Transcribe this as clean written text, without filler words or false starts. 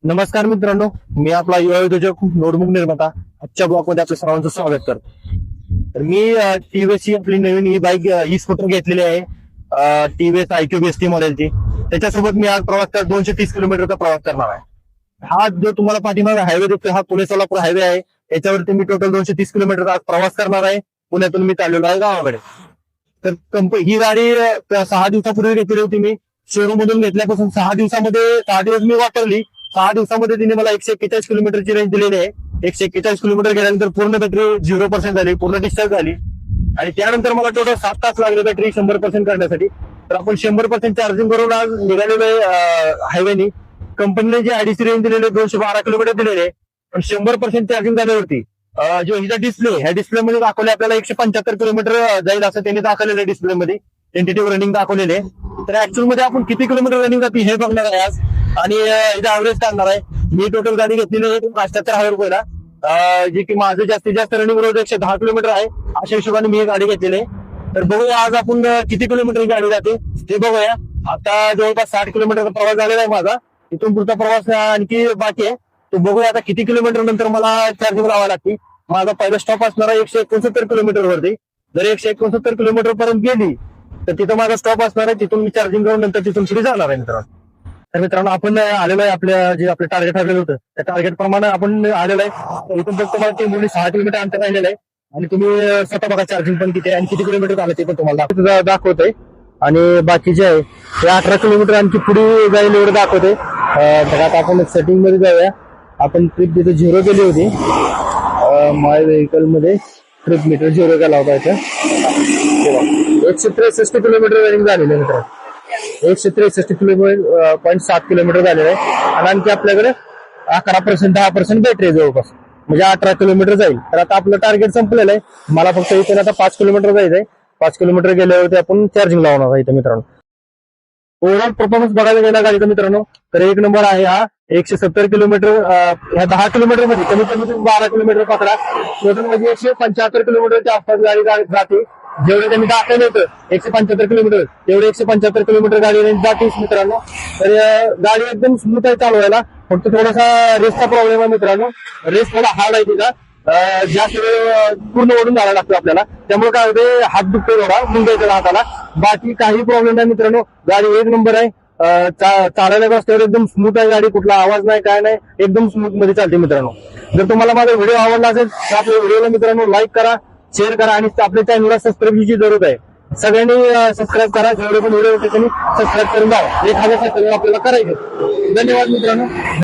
नमस्कार मित्रांनो, मी आपला युवा उद्योजक नोटबुक निर्माता आजच्या ब्लॉग मध्ये आपल्या सर्वांचं स्वागत करतो. तर मी टीव्हीएस आपली नवीन ही बाईक ई स्कूटर घेतलेली आहे, टीव्हीएस IQ BST मॉडेलची. त्याच्यासोबत मी आज प्रवास 230 किलोमीटरचा प्रवास करणार आहे. हा जो तुम्हाला पाठीमागे हायवे दिसतोय हा पुणे सोलापूर हायवे आहे. याच्यावरती मी टोटल 230 किलोमीटर आज प्रवास करणार आहे. पुण्यातून मी चाललेलो आहे गावाकडे. तर ही गाडी 6 दिवसापूर्वी घेतली होती मी. शोरूम मधून घेतल्यापासून 6 दिवस मी वापरली. 6 दिवसामध्ये तिने मला 141 किलोमीटरची रेंज दिलेली आहे. 141 किलोमीटर गेल्यानंतर पूर्ण बॅटरी 0% झाली, पूर्ण डिस्चार्ज झाली. आणि त्यानंतर मला टोटल 7 तास लागले बॅटरी 100% करण्यासाठी. तर आपण 100% चार्जिंग करून आज निघालेलो आहे हायवेनी. कंपनीने जी आयडीसी रेंज दिलेली 212 किलोमीटर दिलेले आहे. पण 100% चार्जिंग झाल्यावरती जो हिचा डिस्प्ले, ह्या डिस्प्ले मध्ये दाखवले आपल्याला 175 किलोमीटर जाईल असं त्यांनी दाखवलेलं आहे डिस्प्लेमध्ये. टेंटेटिव्ह रनिंग दाखवलेले. तर ऍक्च्युअल मध्ये आपण किती किलोमीटर रनिंग जाते हे बघणार आहे आज. आणि इथं ऍव्हरेज काढणार आहे. मी टोटल गाडी घेतलेली आहे 75,000 रुपयाला, जे की माझं जास्तीत जास्त रनिंग रोज 110 किलोमीटर आहे. अशा हिशोबाने मी ही गाडी घेतलेली आहे. तर बघूया आज आपण किती किलोमीटर गाडी जाते ते बघूया. आता जवळपास 60 किलोमीटरचा प्रवास झालेला आहे माझा. इथून पुढचा प्रवास आणखी बाकी आहे. तो बघूया आता किती किलोमीटर नंतर मला चार्जिंग लावावी लागते. माझा पहिला स्टॉप असणार आहे 169 किलोमीटर वरती. जर 169 किलोमीटर पर्यंत गेली तर तिथं माझा स्टॉप असणार आहे. तिथून मी चार्जिंग करून नंतर तिथून पुढे जाणार आहे मित्रांनो. तर मित्रांनो आपण आलेलो आहे आपलं टार्गेट ठरलेलं होतं त्या टार्गेट प्रमाणे आपण आलेलो आहे. इथून फक्त तुम्हाला 6 किलोमीटर अंतर राहिलेलं आहे. आणि तुम्ही स्वतः बघा चार्जिंग पण किती आहे आणि किती किलोमीटर झालं ते पण तुम्हाला दाखवतंय. आणि बाकीचे आहे ते 18 किलोमीटर आणखी पुढे जाईल एवढं दाखवते. तर आता आपण सेटिंग मध्ये जाऊया. आपण ट्रिप तिथे 0 केली होती. माय व्हेकल मध्ये ट्रिप मीटर 0 केला होता. इथं 163 किलोमीटर रनिंग झालेलं आहे मित्रांनो. 163 किलोमीटर 7 किलोमीटर झालेलं आहे. आणि आणखी आपल्याकडे 10% बॅटरी जवळपास, म्हणजे 18 किलोमीटर जाईल. तर आता आपलं टार्गेट संपलेलं आहे. मला फक्त इथे आता 5 किलोमीटर जायचंय. 5 किलोमीटर गेल्यावरती आपण चार्जिंग लावणार आहे इथं मित्रांनो. ओव्हरऑल परफॉर्मन्स बघायला गेला गाडीचा मित्रांनो तर 1 नंबर आहे हा. 170 किलोमीटर ह्या 10 किलोमीटर मध्ये कमीत कमी 12 किलोमीटर पकडा. टोटल म्हणजे 175 किलोमीटरच्या आसपास गाडी जाते. जेवढे त्यांनी दाखवलं होतं 175 किलोमीटर, तेवढे 175 किलोमीटर गाडी रेंज जातेच मित्रांनो. तर गाडी एकदम स्मूथ आहे चालवायला. फक्त थोडासा रेसचा प्रॉब्लेम आहे मित्रांनो. रेस थोडा हार्ड आहे तिचा. जास्त वेळ पूर्ण ओढून जायला लागतो आपल्याला. त्यामुळे काय होते, हात दुखतो थोडा मुंग्याच्या हाताला. बाकी काही प्रॉब्लेम नाही मित्रांनो. गाडी 1 नंबर आहे. चालायला रस्त्यावर एकदम स्मूथ आहे गाडी. कुठला आवाज नाही, काय नाही, एकदम स्मूथ मध्ये चालते मित्रांनो. जर तुम्हाला माझा व्हिडिओ आवडला असेल तर आपल्या व्हिडिओला मित्रांनो लाईक करा, शेअर करा आणि आपल्या चॅनलला सबस्क्राईबची जरूर आहे. सगळ्यांनी सबस्क्राईब करा. जेवढे पण व्हिडिओ होते त्यांनी सबस्क्राईब करून जावा. 1000 सबस्क्राईब आपल्याला करायचे. धन्यवाद मित्रांनो.